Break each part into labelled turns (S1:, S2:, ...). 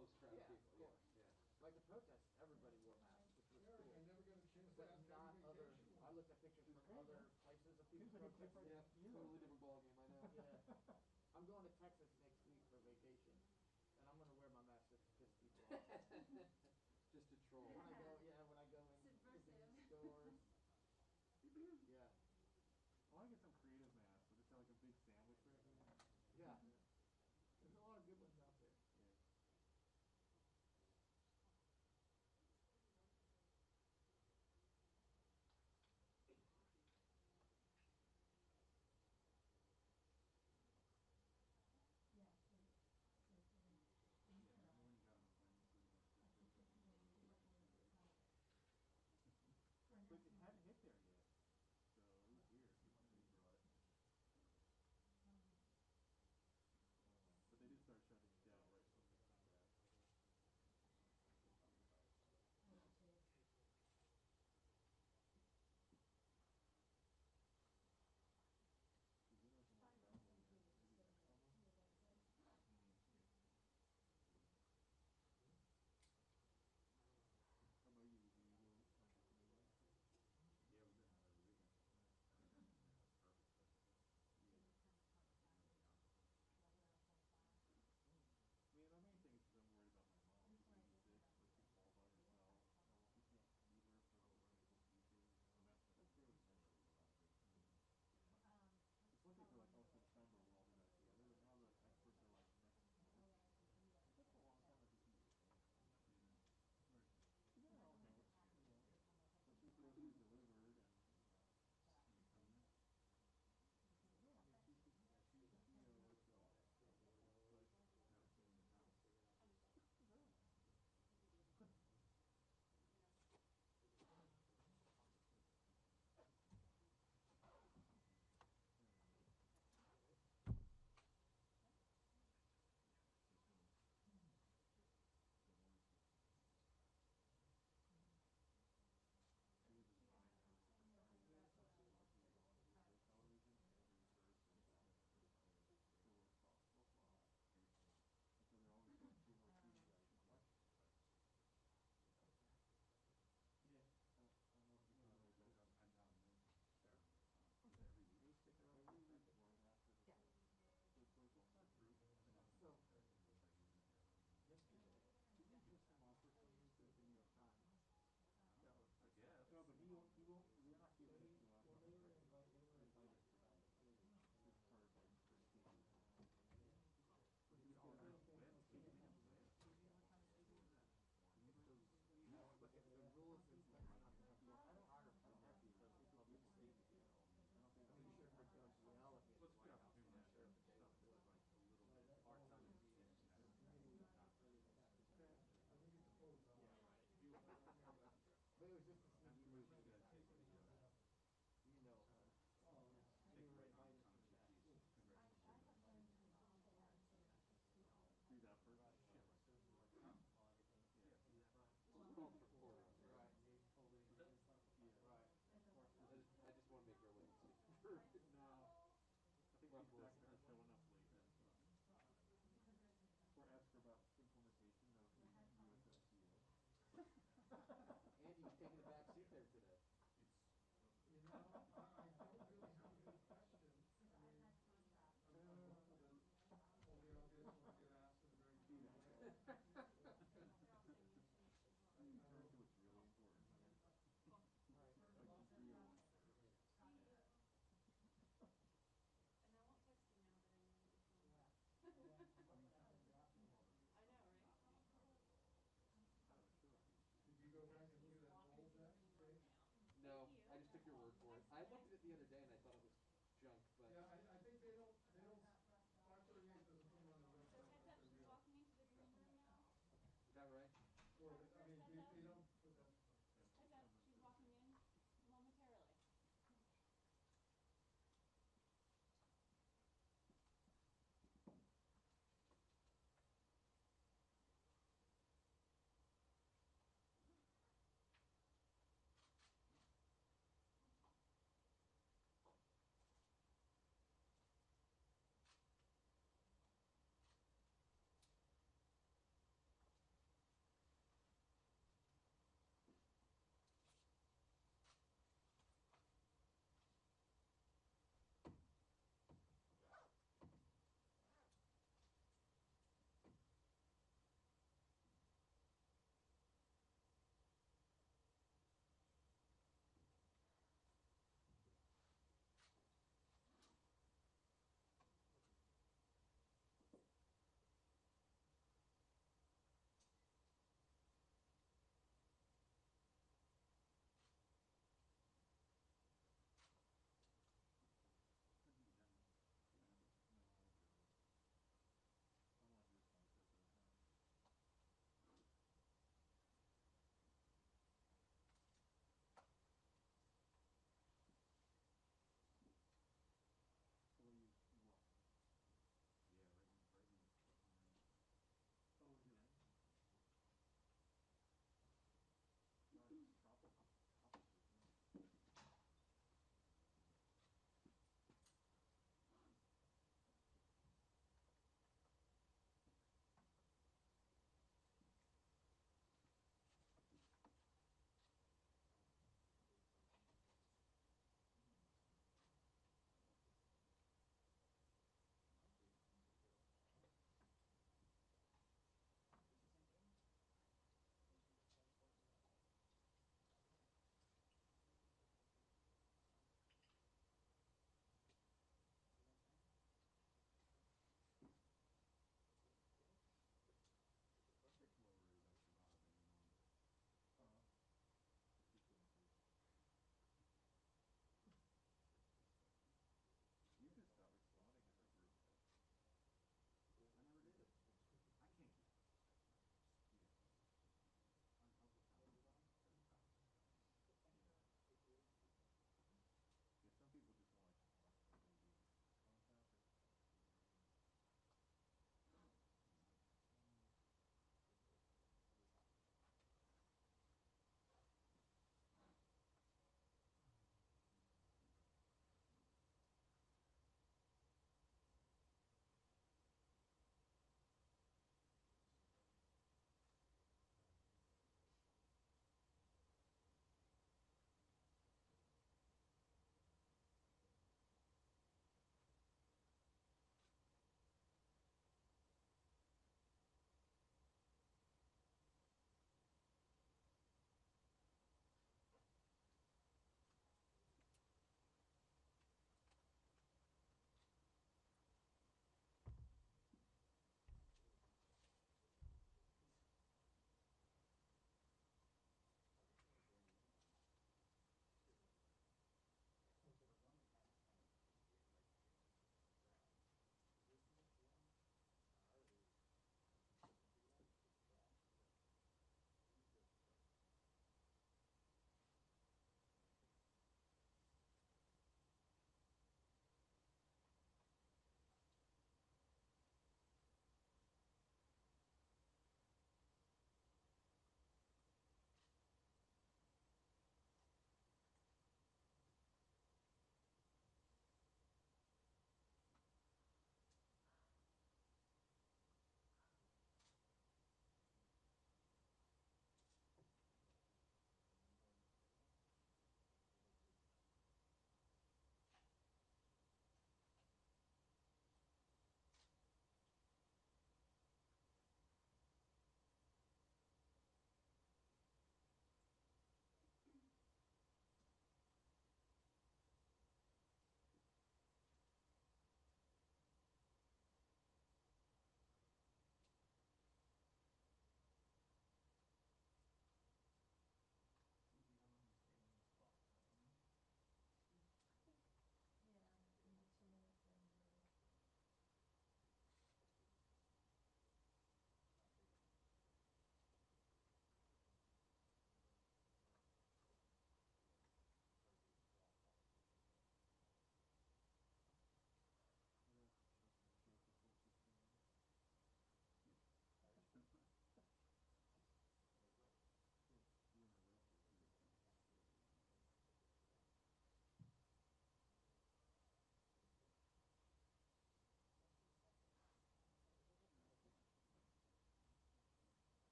S1: close crowd of people.
S2: Of course.
S1: Yeah.
S2: Like the protests, everybody wore masks, which was cool.
S3: I never got a chance to
S2: But
S3: ask
S2: not
S3: every
S2: other.
S3: vacation.
S2: I looked at pictures from other places of people protesting.
S1: Yeah, totally different ballgame, I know.
S2: Yeah. I'm going to Texas next week for vacation, and I'm gonna wear my mask just to piss people off.
S1: Just to troll.
S2: When I go in convenience stores. Yeah.
S4: I want to get some creative masks, so just have like a big sandwich right here.
S2: Yeah. There's a lot of good ones out there.
S4: Yeah. But it hadn't hit there yet, so it was weird. But they did start shutting it down right from the combat. How about you? Do you go like anywhere?
S5: Yeah, we did another weekend. Perfect.
S4: Yeah. I mean, my main thing is because I'm worried about my mom. She's 86, like she's all by herself. She can't be there for the political speeches, and that's really mental. It's one thing for like, oh, September we'll all be back together, but now the experts are like next month. That's a long time to see your family. Yeah, okay. Especially if groceries delivered and, no, I mean, she's like,
S5: Haven't seen him in town.
S4: really? She was just buying her for school, she was on school television every Thursday for blah, blah, blah. And so they're always going to her TV guys. What? Yeah. I don't know if you can know that.
S5: Every week.
S4: Every week right after the social group.
S2: So, yesterday, didn't you just come off for some reason at the New York Times?
S5: I guess.
S4: No, but he won't, we're not giving it to us. They were invited tonight. His card, like, for TV.
S5: But he was always on web TV.
S2: But if the rules is that you have to have photography because it's public safety, I'm sure Rick's going to yell at me at the White House. I'm sure if they
S5: Stuff was like a little bit hard time to see it.
S2: Yeah, right. But it was just a sneaky move. You know, they were invited to that.
S4: Do that first.
S2: Shit, we're so more on everything.
S5: Yeah.
S1: It's called for quarters.
S2: Right.
S1: Yeah.
S2: Right.
S1: I just want to make her look stupid.
S4: No. I think she's texting her showing up late. Or ask her about implementation of the USMCA.
S1: Andy, you taking a back seat there today?
S3: You know, I don't really have a good question. I mean, I'm hopeful that all the obvious ones get asked in a very clear way.
S4: Turn to what's really important.
S2: Right.
S4: Like the real one.
S6: And I won't text you now that I know that you're coming back. I know, right?
S3: Did you go back and look at that old deck page?
S1: No, I just took your word for it. I looked at it the other day and I thought it was junk, but
S3: Yeah, I think they don't, 538 doesn't put them on their
S6: So
S3: website
S6: heads
S3: like
S6: up,
S3: they're
S6: she's
S3: real.
S6: walking into the green room now.
S1: is that right?
S3: Or, I mean, they don't put that.
S6: Heads up, she's walking in momentarily.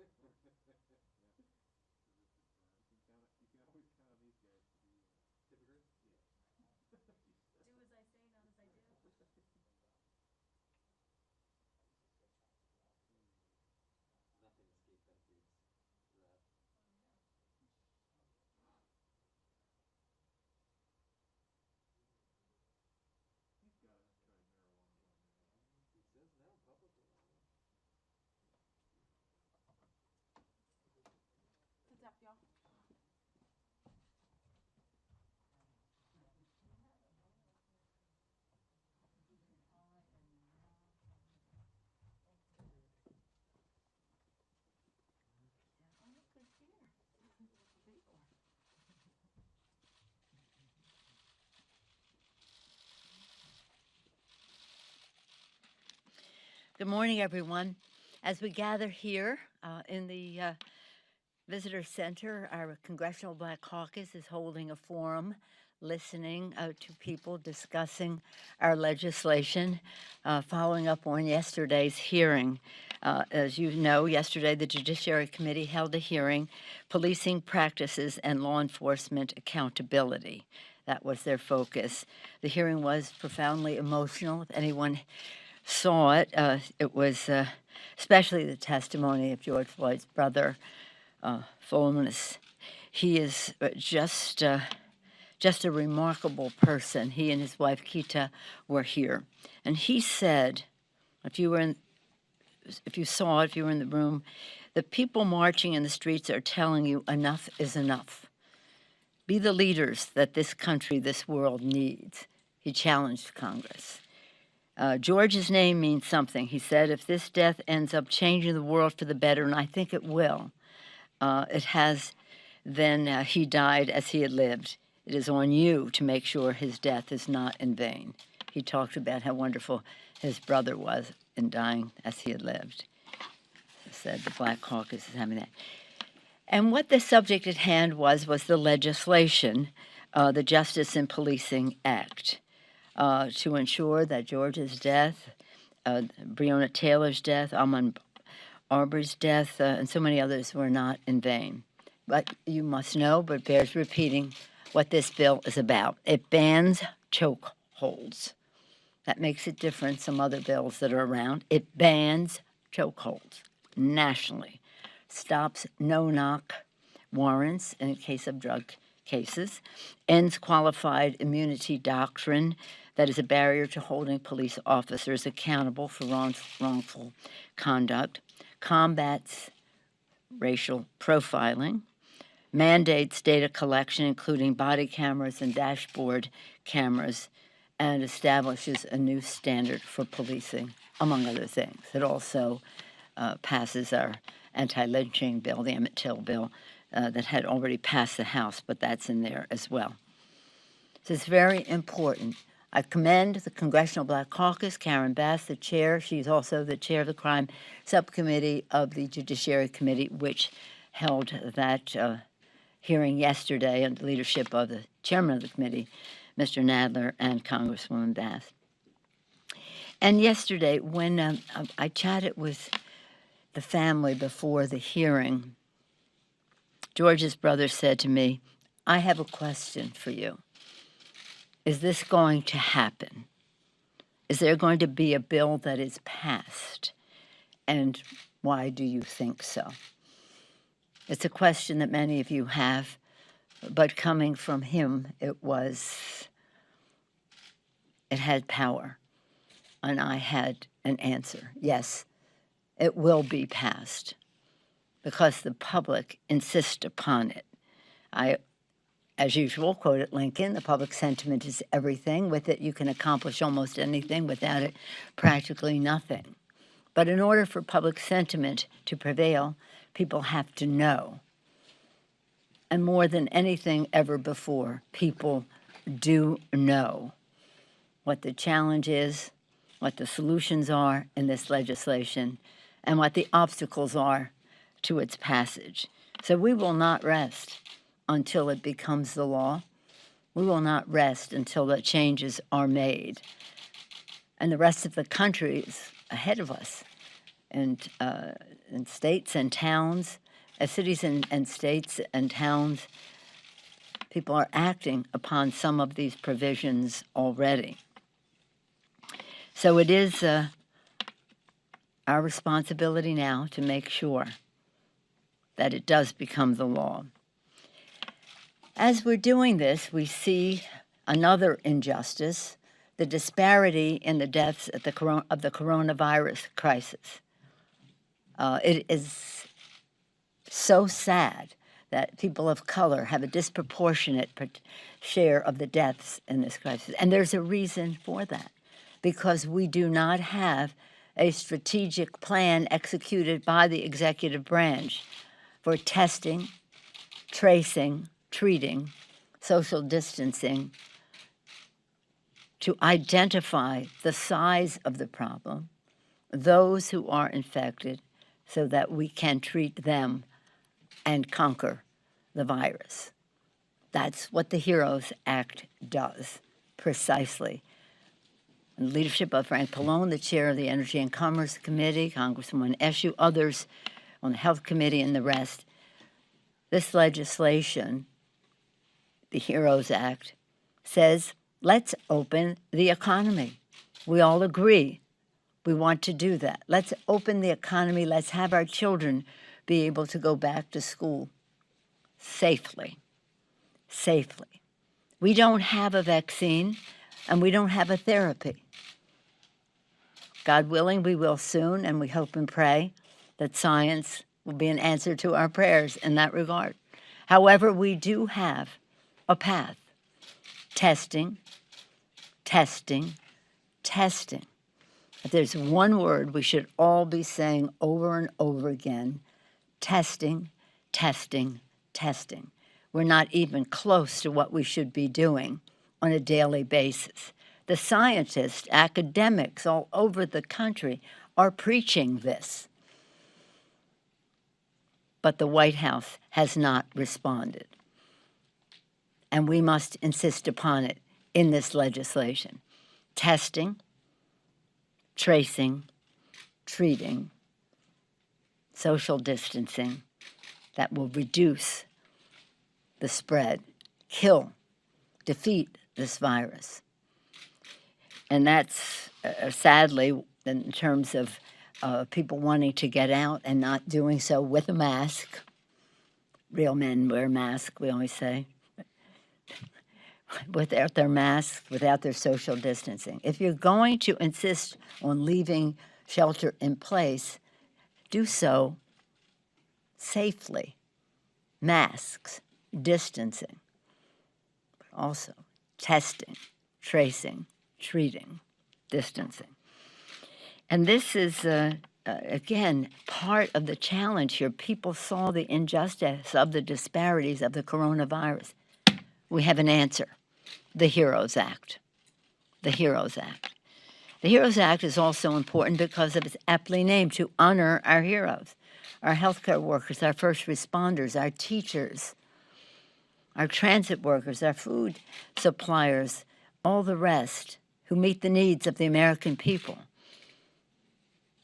S4: You can always count on these guys to be,
S1: Hypocrites?
S6: Do as I say, not as I do.
S1: Nothing escaped that dude's wrath.
S4: he's got to have tried marijuana by now, hasn't he?
S1: He says no publicly.
S6: What's up, y'all?
S7: Good morning, everyone. As we gather here in the Visitor Center, our Congressional Black Caucus is holding a forum, listening to people discussing our legislation, following up on yesterday's hearing. As you know, yesterday the Judiciary Committee held a hearing, Policing Practices and Law Enforcement Accountability. That was their focus. The hearing was profoundly emotional. If anyone saw it, it was especially the testimony of George Floyd's brother, Fulminus. He is just a remarkable person. He and his wife Kita were here, and he said, if you were in the room, the people marching in the streets are telling you enough is enough. Be the leaders that this country, this world needs. He challenged Congress. George's name means something. He said, if this death ends up changing the world for the better, and I think it will, it has, then he died as he had lived. It is on you to make sure his death is not in vain. He talked about how wonderful his brother was in dying as he had lived. He said the Black Caucus is having that. And what the subject at hand was the legislation, the Justice in Policing Act, to ensure that George's death, Breonna Taylor's death, Ahmaud Arbery's death, and so many others were not in vain. But you must know, but bears repeating, what this bill is about. It bans chokeholds. That makes it different from some other bills that are around. It bans chokeholds nationally, stops no-knock warrants in case of drug cases, ends qualified immunity doctrine that is a barrier to holding police officers accountable for wrongful conduct, combats racial profiling, mandates data collection, including body cameras and dashboard cameras, and establishes a new standard for policing, among other things. It also passes our anti-lynching bill, the Emmett Till bill, that had already passed the House, but that's in there as well. So it's very important. I commend the Congressional Black Caucus, Karen Bass, the chair. She's also the chair of the Crime Subcommittee of the Judiciary Committee, which held that hearing yesterday under the leadership of the chairman of the committee, Mr. Nadler, and Congresswoman Bass. And yesterday, when I chatted with the family before the hearing, George's brother said to me, I have a question for you. Is this going to happen? Is there going to be a bill that is passed? And why do you think so? It's a question that many of you have, but coming from him, it had power. And I had an answer. Yes, it will be passed because the public insists upon it. I, as usual, quoted Lincoln, the public sentiment is everything. With it, you can accomplish almost anything. Without it, practically nothing. But in order for public sentiment to prevail, people have to know. And more than anything ever before, people do know what the challenge is, what the solutions are in this legislation, and what the obstacles are to its passage. So we will not rest until it becomes the law. We will not rest until the changes are made. And the rest of the country is ahead of us. And in states and towns, cities and states and towns, people are acting upon some of these provisions already. So it is our responsibility now to make sure that it does become the law. As we're doing this, we see another injustice, the disparity in the deaths of the coronavirus crisis. It is so sad that people of color have a disproportionate share of the deaths in this crisis. And there's a reason for that, because we do not have a strategic plan executed by the executive branch for testing, tracing, treating, social distancing, to identify the size of the problem, those who are infected, so that we can treat them and conquer the virus. That's what the HEROES Act does, precisely. In the leadership of Frank Pallone, the chair of the Energy and Commerce Committee, Congresswoman Eshoo, others on the Health Committee, and the rest, this legislation, the HEROES Act, says, let's open the economy. We all agree we want to do that. Let's open the economy. Let's have our children be able to go back to school safely. Safely. We don't have a vaccine, and we don't have a therapy. God willing, we will soon, and we hope and pray that science will be an answer to our prayers in that regard. However, we do have a path. Testing, testing, testing. If there's one word we should all be saying over and over again, testing, testing, testing. We're not even close to what we should be doing on a daily basis. The scientists, academics all over the country are preaching this. But the White House has not responded. And we must insist upon it in this legislation. Testing, tracing, treating, social distancing that will reduce the spread, kill, defeat this virus. And that's sadly, in terms of people wanting to get out and not doing so with a mask. Real men wear masks, we always say. Without their masks, without their social distancing. If you're going to insist on leaving shelter in place, do so safely. Masks, distancing, but also testing, tracing, treating, distancing. And this is, again, part of the challenge here. People saw the injustice of the disparities of the coronavirus. We have an answer. The HEROES Act. The HEROES Act. The HEROES Act is also important because of its aptly named to honor our heroes, our healthcare workers, our first responders, our teachers, our transit workers, our food suppliers, all the rest who meet the needs of the American people.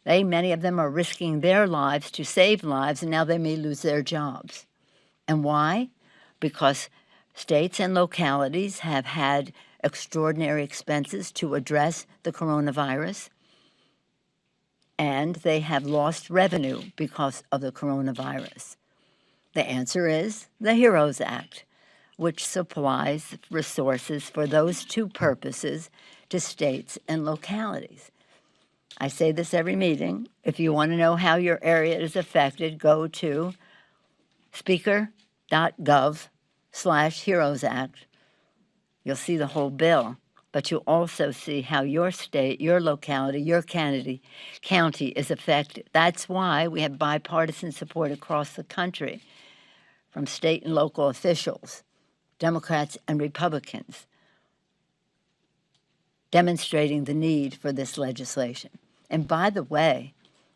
S7: Many of them are risking their lives to save lives, and now they may lose their jobs. And why? Because states and localities have had extraordinary expenses to address the coronavirus, and they have lost revenue because of the coronavirus. The answer is the HEROES Act, which supplies resources for those two purposes to states and localities. I say this every meeting. If you want to know how your area is affected, go to speaker.gov/HEROES Act. You'll see the whole bill, but you'll also see how your state, your locality, your county is affected. That's why we have bipartisan support across the country from state and local officials, Democrats and Republicans, demonstrating the need for this legislation. And by the way,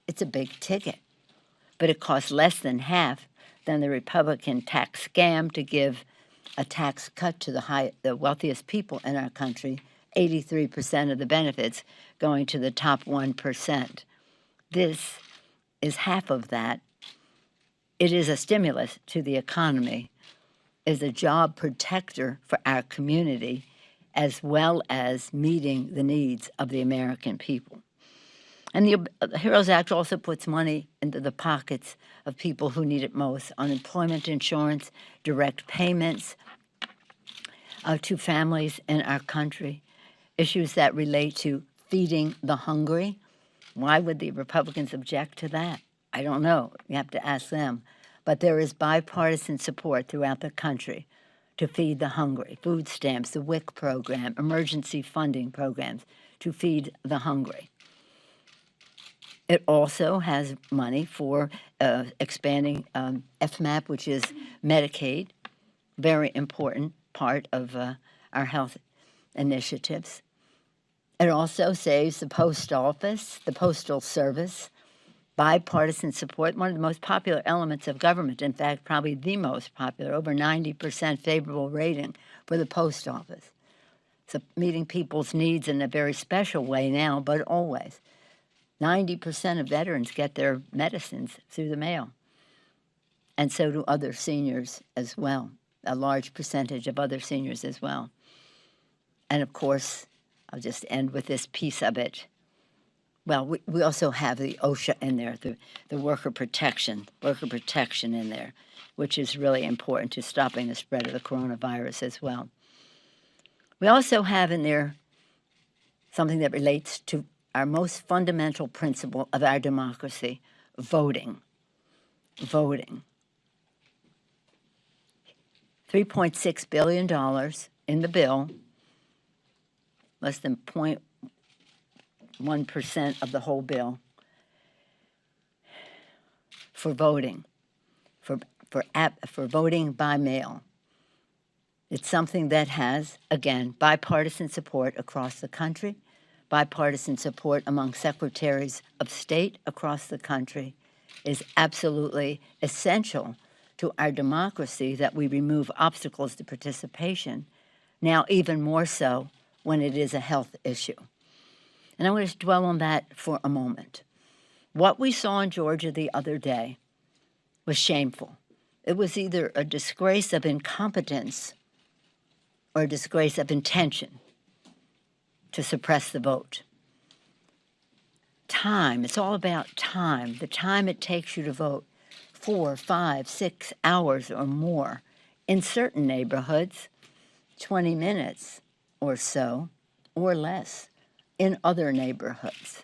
S7: it's a big ticket, but it costs less than half than the Republican tax scam to give a tax cut to the wealthiest people in our country, 83% of the benefits going to the top 1%. This is half of that. It is a stimulus to the economy, is a job protector for our community, as well as meeting the needs of the American people. And the HEROES Act also puts money into the pockets of people who need it most: unemployment insurance, direct payments to families in our country, issues that relate to feeding the hungry. Why would the Republicans object to that? I don't know. You have to ask them. But there is bipartisan support throughout the country to feed the hungry. Food stamps, the WIC program, emergency funding programs to feed the hungry. It also has money for expanding FMAP, which is Medicaid, very important part of our health initiatives. It also saves the post office, the postal service, bipartisan support, one of the most popular elements of government, in fact, probably the most popular, over 90% favorable rating for the post office. So meeting people's needs in a very special way now, but always. 90% of veterans get their medicines through the mail, and so do other seniors as well, a large percentage of other seniors as well. And of course, I'll just end with this piece of it. Well, we also have the OSHA in there, the worker protection in there, which is really important to stopping the spread of the coronavirus as well. We also have in there something that relates to our most fundamental principle of our democracy, voting. Voting. $3.6 billion in the bill, less than 0.1% of the whole bill, for voting, for voting by mail. It's something that has, again, bipartisan support across the country, bipartisan support among secretaries of state across the country. Is absolutely essential to our democracy that we remove obstacles to participation, now even more so when it is a health issue. And I want to dwell on that for a moment. What we saw in Georgia the other day was shameful. It was either a disgrace of incompetence or a disgrace of intention to suppress the vote. Time, it's all about time, the time it takes you to vote, 4, 5, 6 hours or more. In certain neighborhoods, 20 minutes or so, or less, in other neighborhoods.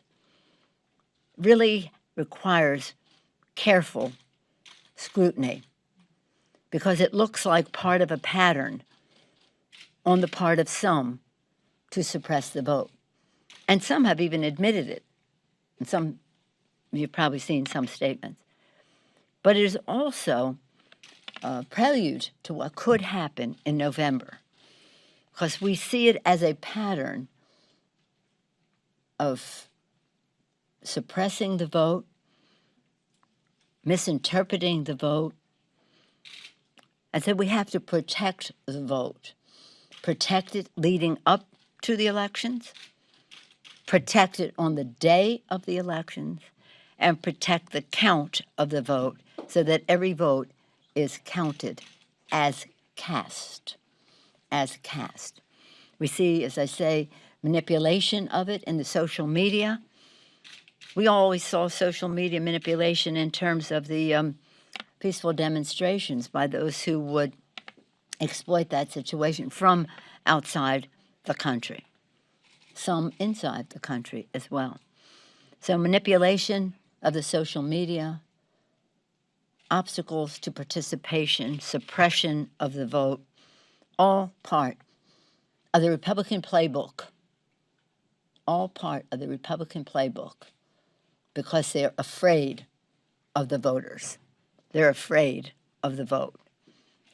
S7: Really requires careful scrutiny because it looks like part of a pattern on the part of some to suppress the vote. And some have even admitted it. And some, you've probably seen some statements. But it is also a prelude to what could happen in November, because we see it as a pattern of suppressing the vote, misinterpreting the vote. And so we have to protect the vote, protect it leading up to the elections, protect it on the day of the elections, and protect the count of the vote so that every vote is counted as cast, as cast. We see, as I say, manipulation of it in the social media. We always saw social media manipulation in terms of the peaceful demonstrations by those who would exploit that situation from outside the country, some inside the country as well. So manipulation of the social media, obstacles to participation, suppression of the vote, all part of the Republican playbook, all part of the Republican playbook, because they're afraid of the voters. They're afraid of the vote.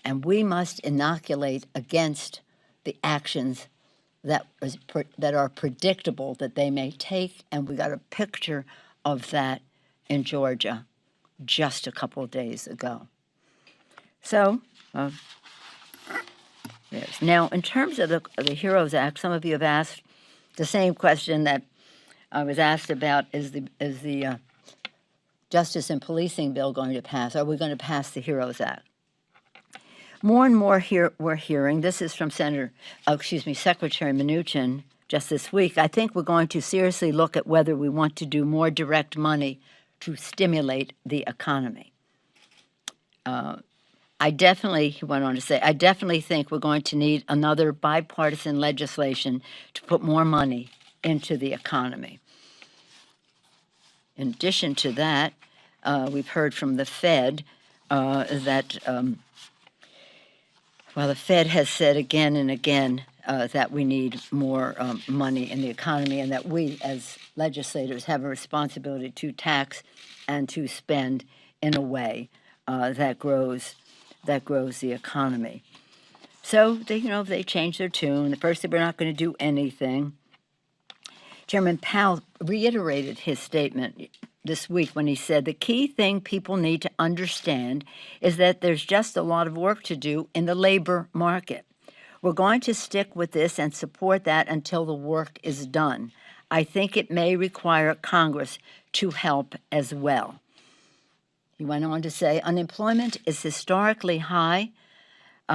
S7: And we must inoculate against the actions that are predictable that they may take, and we got a picture of that in Georgia just a couple of days ago. So, yes. Now, in terms of the HEROES Act, some of you have asked the same question that I was asked about: is the Justice and Policing bill going to pass? Are we going to pass the HEROES Act? More and more we're hearing, this is from Secretary Mnuchin just this week, I think we're going to seriously look at whether we want to do more direct money to stimulate the economy. He went on to say, I definitely think we're going to need another bipartisan legislation to put more money into the economy. In addition to that, we've heard from the Fed that the Fed has said again and again that we need more money in the economy and that we as legislators have a responsibility to tax and to spend in a way that grows the economy. So they changed their tune. At first they were not going to do anything. Chairman Powell reiterated his statement this week when he said the key thing people need to understand is that there's just a lot of work to do in the labor market. We're going to stick with this and support that until the work is done. I think it may require Congress to help as well. He went on to say unemployment is historically high,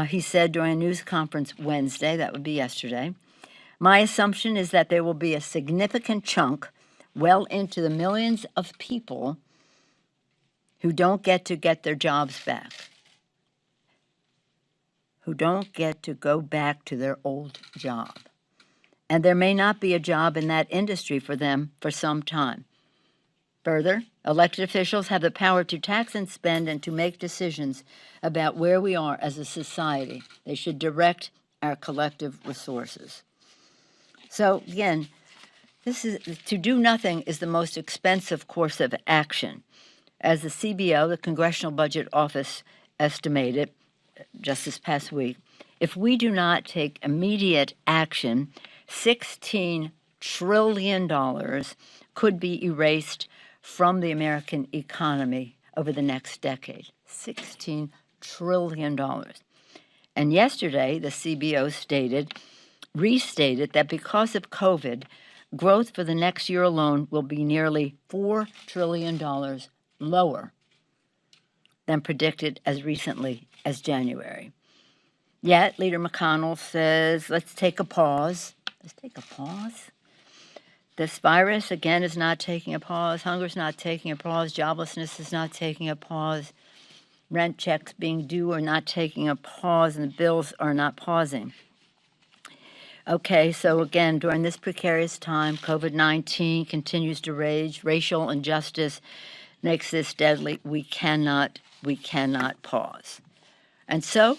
S7: he said during a news conference Wednesday, that would be yesterday. My assumption is that there will be a significant chunk, well into the millions of people, who don't get their jobs back, who don't get to go back to their old job. And there may not be a job in that industry for them for some time. Further, elected officials have the power to tax and spend and to make decisions about where we are as a society. They should direct our collective resources. So again, to do nothing is the most expensive course of action. As the CBO, the Congressional Budget Office, estimated just this past week, if we do not take immediate action, $16 trillion could be erased from the American economy over the next decade. $16 trillion. And yesterday, the CBO restated that because of COVID, growth for the next year alone will be nearly $4 trillion lower than predicted as recently as January. Yet, Leader McConnell says, let's take a pause. Let's take a pause. This virus, again, is not taking a pause. Hunger's not taking a pause. Joblessness is not taking a pause. Rent checks being due are not taking a pause, and the bills are not pausing. Okay, so again, during this precarious time, COVID-19 continues to rage. Racial injustice makes this deadly. We cannot pause. And so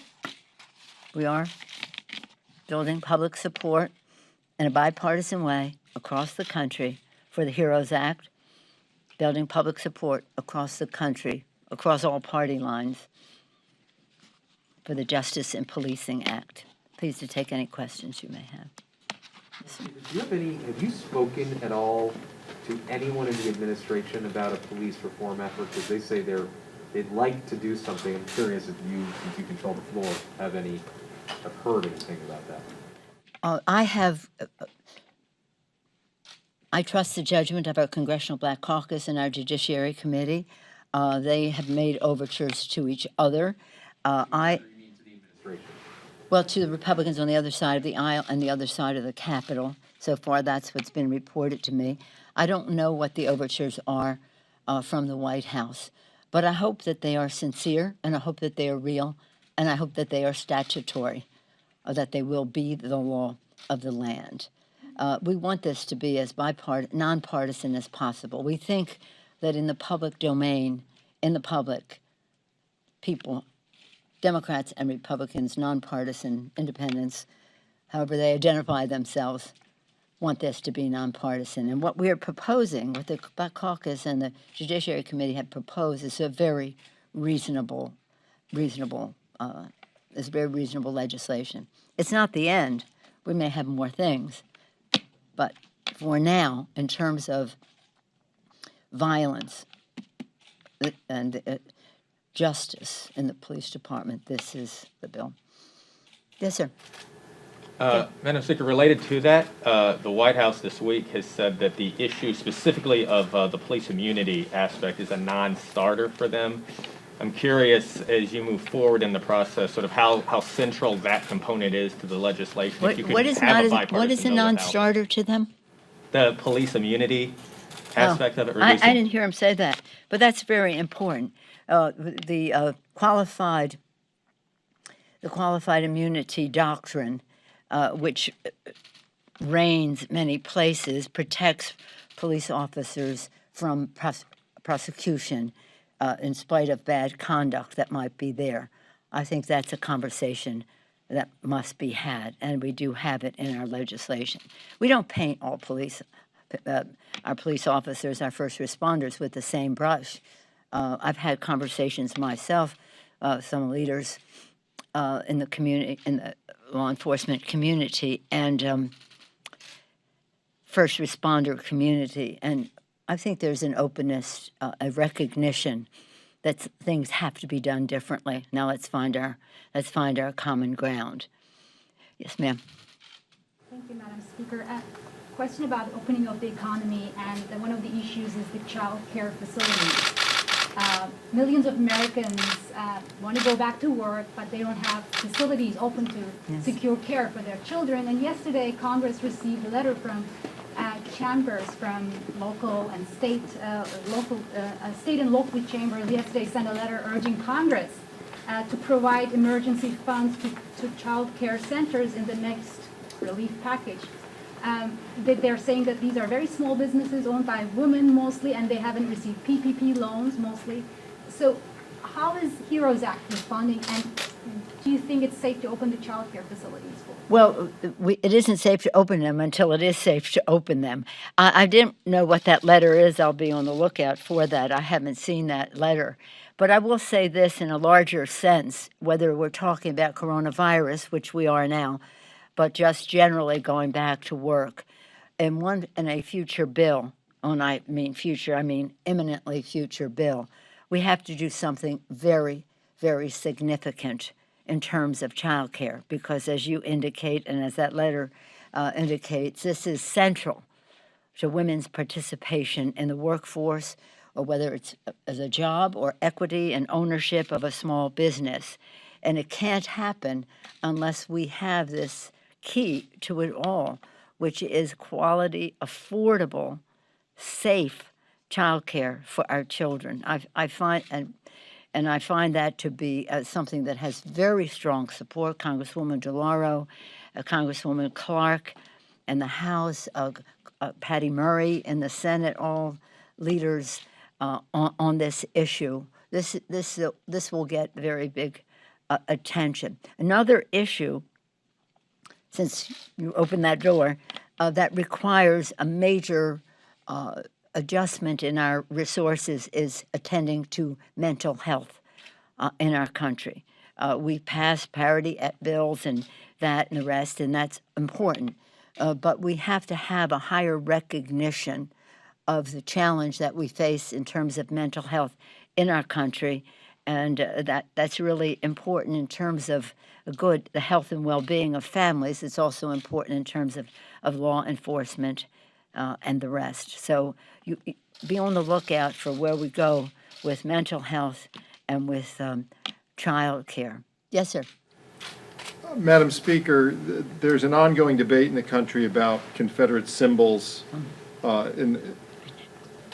S7: we are building public support in a bipartisan way across the country for the HEROES Act, building public support across the country, across all party lines, for the Justice and Policing Act. Pleased to take any questions you may have.
S1: Have you spoken at all to anyone in the administration about a police reform effort? Because they say they'd like to do something. I'm curious if you, since you control the floor, have heard anything about that.
S7: I trust the judgment of our Congressional Black Caucus and our Judiciary Committee. They have made overtures to each other.
S1: You mean to the administration?
S7: Well, to the Republicans on the other side of the aisle and the other side of the Capitol. So far, that's what's been reported to me. I don't know what the overtures are from the White House, but I hope that they are sincere, and I hope that they are real, and I hope that they are statutory, or that they will be the law of the land. We want this to be as nonpartisan as possible. We think that in the public domain, in the public, people, Democrats and Republicans, nonpartisan, independents, however they identify themselves, want this to be nonpartisan. And what we are proposing, what the Black Caucus and the Judiciary Committee have proposed, is a very reasonable legislation. It's not the end. We may have more things. But for now, in terms of violence and justice in the police department, this is the bill. Yes, sir.
S5: Madam Speaker, related to that, the White House this week has said that the issue specifically of the police immunity aspect is a non-starter for them. I'm curious, as you move forward in the process, sort of how central that component is to the legislation. If you could
S7: What is
S5: have
S7: not,
S5: a
S7: what is a
S5: bipartisan bill without
S7: non-starter to them?
S5: the police immunity aspect of it,
S7: I
S5: reducing.
S7: didn't hear him say that, but that's very important. The qualified immunity doctrine, which reigns many places, protects police officers from prosecution in spite of bad conduct that might be there. I think that's a conversation that must be had, and we do have it in our legislation. We don't paint all our police officers, our first responders, with the same brush. I've had conversations myself, some leaders in the community, in the law enforcement community, and first responder community, and I think there's an openness, a recognition that things have to be done differently. Now let's find our common ground. Yes, ma'am.
S8: Thank you, Madam Speaker. Question about opening of the economy, and one of the issues is the child care facilities. Millions of Americans want to go back to work, but they don't have facilities open to secure care for their children. And yesterday, Congress received a letter from chambers from local and state, state and local chambers. Yesterday, sent a letter urging Congress to provide emergency funds to child care centers in the next relief package. They're saying that these are very small businesses owned by women mostly, and they haven't received PPP loans mostly. So how is HEROES Act responding, and do you think it's safe to open the child care facilities?
S7: Well, it isn't safe to open them until it is safe to open them. I didn't know what that letter is. I'll be on the lookout for that. I haven't seen that letter. But I will say this in a larger sense, whether we're talking about coronavirus, which we are now, but just generally going back to work. In a future bill, when I mean future, I mean imminently future bill, we have to do something very, very significant in terms of child care, because as you indicate, and as that letter indicates, this is central to women's participation in the workforce, or whether it's as a job or equity and ownership of a small business. And it can't happen unless we have this key to it all, which is quality, affordable, safe child care for our children. I find that to be something that has very strong support. Congresswoman DeLauro, Congresswoman Clark in the House, Patty Murray in the Senate, all leaders on this issue. This will get very big attention. Another issue, since you opened that door, that requires a major adjustment in our resources is attending to mental health in our country. We passed parity at bills and that and the rest, and that's important. But we have to have a higher recognition of the challenge that we face in terms of mental health in our country, and that's really important in terms of the health and well-being of families. It's also important in terms of law enforcement and the rest. So you be on the lookout for where we go with mental health and with child care. Yes, sir.
S9: Madam Speaker, there's an ongoing debate in the country about Confederate symbols,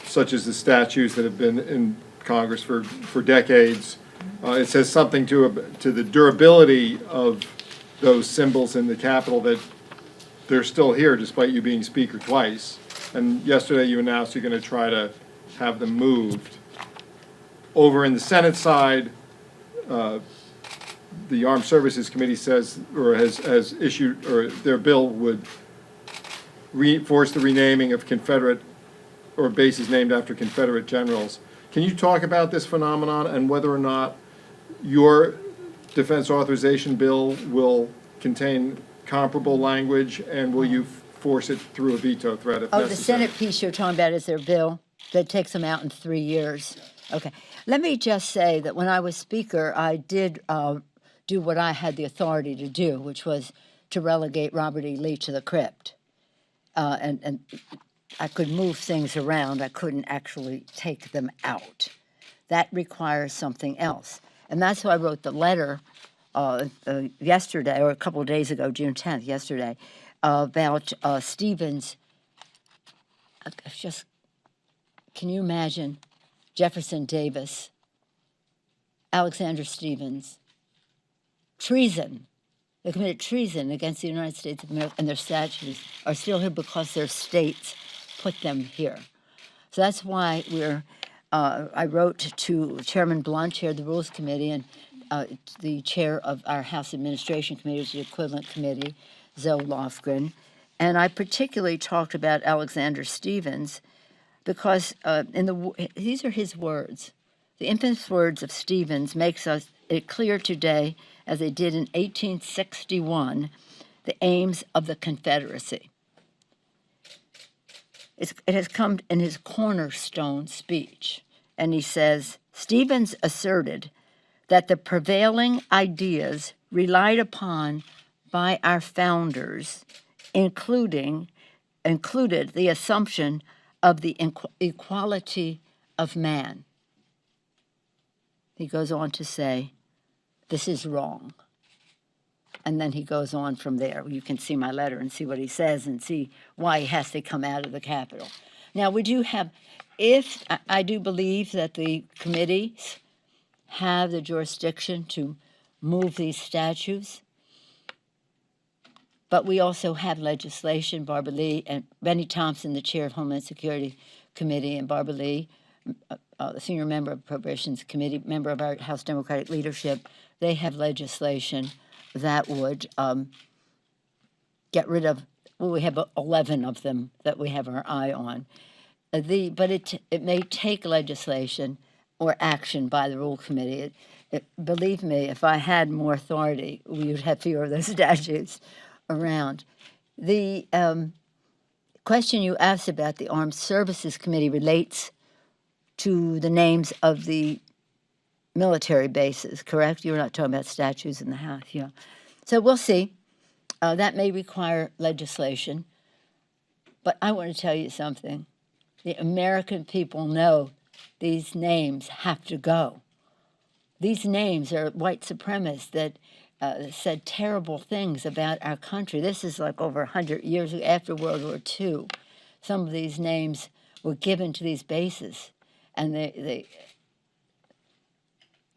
S9: such as the statues that have been in Congress for decades. It says something to the durability of those symbols in the Capitol, that they're still here despite you being Speaker twice. And yesterday you announced you're going to try to have them moved. Over in the Senate side, the Armed Services Committee says, or has issued, or their bill would force the renaming of Confederate or bases named after Confederate generals. Can you talk about this phenomenon and whether or not your defense authorization bill will contain comparable language, and will you force it through a veto threat if necessary?
S7: The Senate piece you're talking about is their bill that takes them out in 3 years. Okay. Let me just say that when I was Speaker, I did do what I had the authority to do, which was to relegate Robert E. Lee to the crypt. And I could move things around. I couldn't actually take them out. That requires something else. And that's why I wrote the letter yesterday, or a couple of days ago, June 10th, yesterday, about Stevens. Just, can you imagine Jefferson Davis, Alexander Stevens, treason? They committed treason against the United States of America, and their statues are still here because their states put them here. So that's why I wrote to Chairman Blunt, chair of the Rules Committee, and the chair of our House Administration Committee, which is the equivalent committee, Zoe Lofgren. And I particularly talked about Alexander Stevens because these are his words. The infamous words of Stevens makes it clear today, as they did in 1861, the aims of the Confederacy. It has come in his cornerstone speech, and he says, Stevens asserted that the prevailing ideas relied upon by our founders included the assumption of the equality of man. He goes on to say, this is wrong. And then he goes on from there. You can see my letter and see what he says and see why he has to come out of the Capitol. Now, we do have, I do believe that the committees have the jurisdiction to move these statues, but we also have legislation. Barbara Lee and Benny Thompson, the chair of Homeland Security Committee, and Barbara Lee, the senior member of Appropriations Committee, member of our House Democratic leadership, they have legislation that would get rid of, well, we have 11 of them that we have our eye on. But it may take legislation or action by the Rule Committee. Believe me, if I had more authority, we would have fewer of those statutes around. The question you asked about the Armed Services Committee relates to the names of the military bases, correct? You're not talking about statues in the House, yeah. So we'll see. That may require legislation. But I want to tell you something. The American people know these names have to go. These names are white supremacists that said terrible things about our country. This is like over 100 years after World War II. Some of these names were given to these bases, and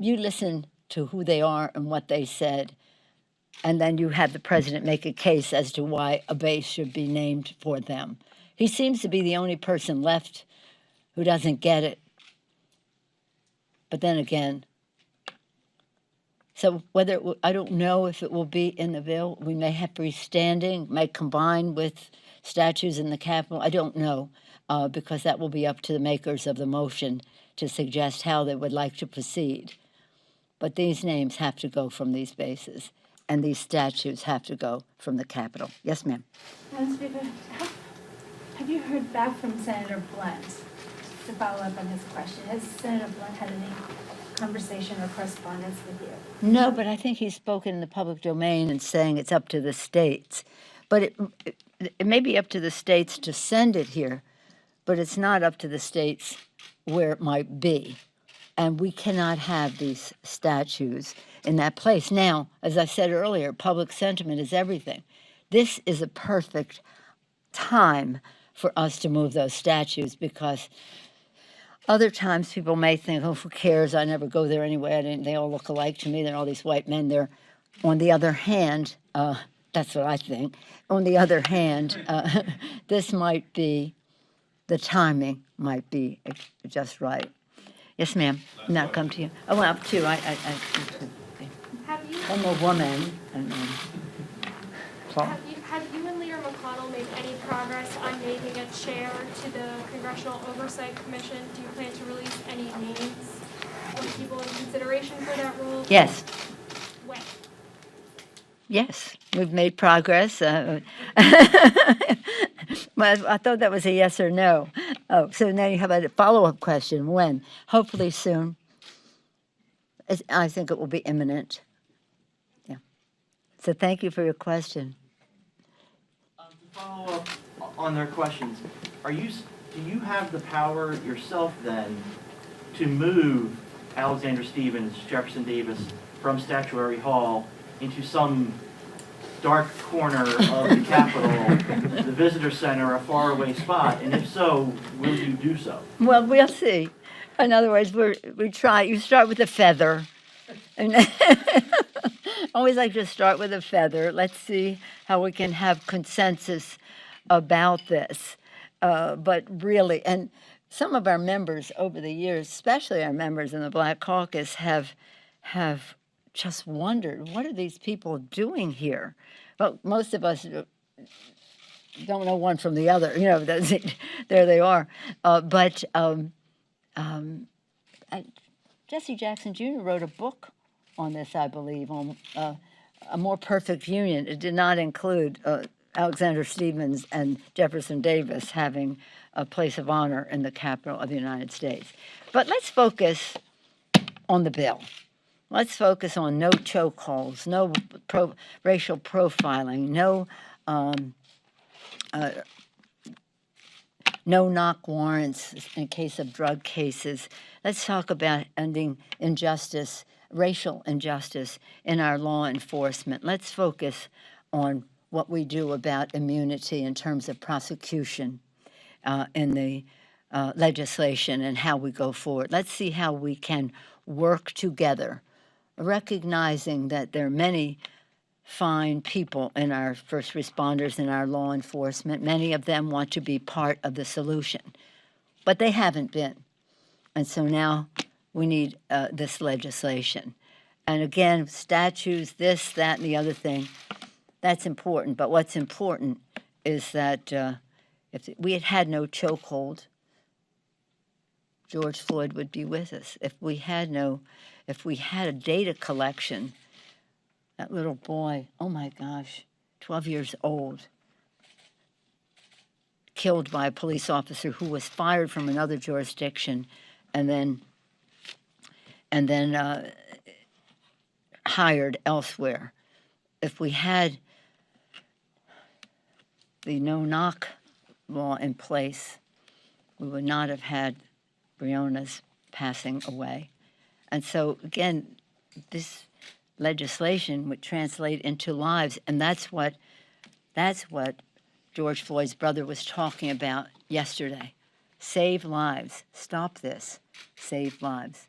S7: you listen to who they are and what they said, and then you have the president make a case as to why a base should be named for them. He seems to be the only person left who doesn't get it. But then again, so I don't know if it will be in the bill. We may have freestanding, may combine with statues in the Capitol. I don't know, because that will be up to the makers of the motion to suggest how they would like to proceed. But these names have to go from these bases, and these statues have to go from the Capitol. Yes, ma'am.
S6: Madam Speaker, have you heard back from Senator Blunt to follow up on his question? Has Senator Blunt had any conversation or correspondence with you?
S7: No, but I think he's spoken in the public domain and saying it's up to the states. But it may be up to the states to send it here, but it's not up to the states where it might be. And we cannot have these statues in that place. Now, as I said earlier, public sentiment is everything. This is a perfect time for us to move those statues, because other times people may think, oh, who cares? I never go there anyway. They all look alike to me. They're all these white men there. On the other hand, that's what I think. On the other hand, this might be, the timing might be just right. Yes, ma'am. Now come to you. Oh, well, two. Okay.
S6: Have you,
S7: One more woman, and then Paul.
S10: have you and Leader McConnell made any progress on naming a chair to the Congressional Oversight Commission? Do you plan to release any names of people in consideration for that role?
S7: Yes.
S10: When?
S7: Yes, we've made progress. Well, I thought that was a yes or no. Oh, so now you have a follow-up question. When? Hopefully soon. I think it will be imminent. Yeah. So thank you for your question.
S2: To follow up on their questions, do you have the power yourself then to move Alexander Stephens, Jefferson Davis from Statuary Hall into some dark corner of the Capitol, the visitor center, a faraway spot? And if so, will you do so?
S7: Well, we'll see. In other words, we try. You start with a feather. And always like to start with a feather. Let's see how we can have consensus about this. But really, and some of our members over the years, especially our members in the Black Caucus, have just wondered, what are these people doing here? Well, most of us don't know one from the other. There they are. But Jesse Jackson Jr. wrote a book on this, I believe, on A More Perfect Union. It did not include Alexander Stephens and Jefferson Davis having a place of honor in the Capitol of the United States. But let's focus on the bill. Let's focus on no chokeholds, no racial profiling, no no-knock warrants in case of drug cases. Let's talk about ending injustice, racial injustice in our law enforcement. Let's focus on what we do about immunity in terms of prosecution in the legislation and how we go forward. Let's see how we can work together, recognizing that there are many fine people in our first responders and our law enforcement. Many of them want to be part of the solution, but they haven't been. And so now we need this legislation. And again, statutes, this, that, and the other thing, that's important. But what's important is that if we had had no chokehold, George Floyd would be with us. If we had a data collection, that little boy, oh my gosh, 12 years old, killed by a police officer who was fired from another jurisdiction and then hired elsewhere. If we had the no-knock law in place, we would not have had Breonna's passing away. And so, again, this legislation would translate into lives, and that's what George Floyd's brother was talking about yesterday. Save lives. Stop this. Save lives.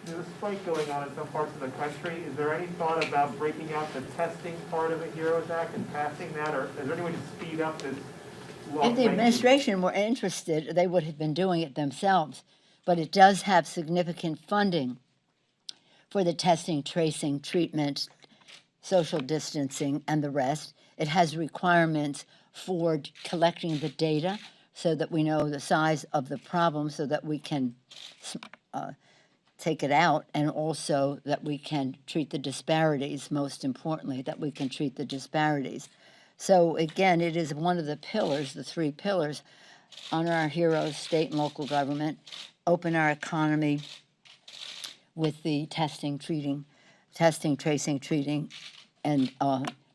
S11: There's a spike going on in some parts of the country. Is there any thought about breaking out the testing part of the HEROES Act and passing that, or is there any way to speed up this law?
S7: If the administration were interested, they would have been doing it themselves. But it does have significant funding for the testing, tracing, treatment, social distancing, and the rest. It has requirements for collecting the data so that we know the size of the problem so that we can take it out, and also that we can treat the disparities, most importantly, that we can treat the disparities. So again, it is one of the pillars, the three pillars: honor our heroes, state and local government, open our economy with the testing, tracing, treating, and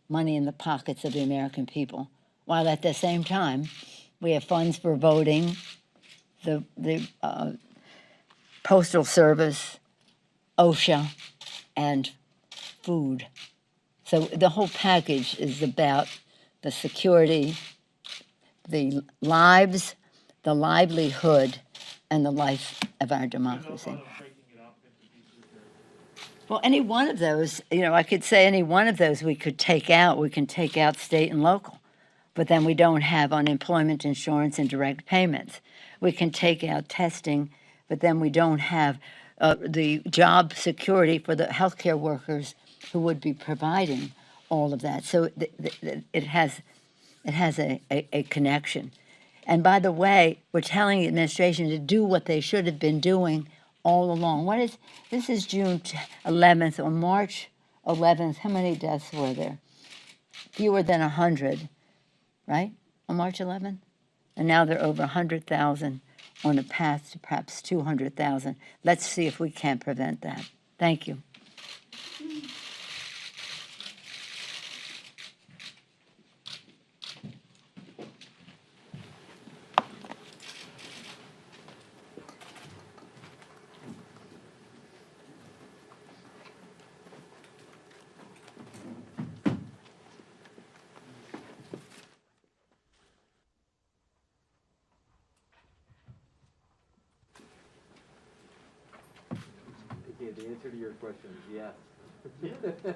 S7: money in the pockets of the American people. While at the same time, we have funds for voting, the Postal Service, OSHA, and food. So the whole package is about the security, the lives, the livelihood, and the life of our democracy. Well, any one of those, I could say any one of those we could take out. We can take out state and local, but then we don't have unemployment insurance and direct payments. We can take out testing, but then we don't have the job security for the healthcare workers who would be providing all of that. So it has a connection. And by the way, we're telling the administration to do what they should have been doing all along. This is June 11th. On March 11th, how many deaths were there? Fewer than 100, right? On March 11th? And now they're over 100,000 on a path to perhaps 200,000. Let's see if we can't prevent that. Thank you.
S1: The answer to your question is yes.
S2: Yeah.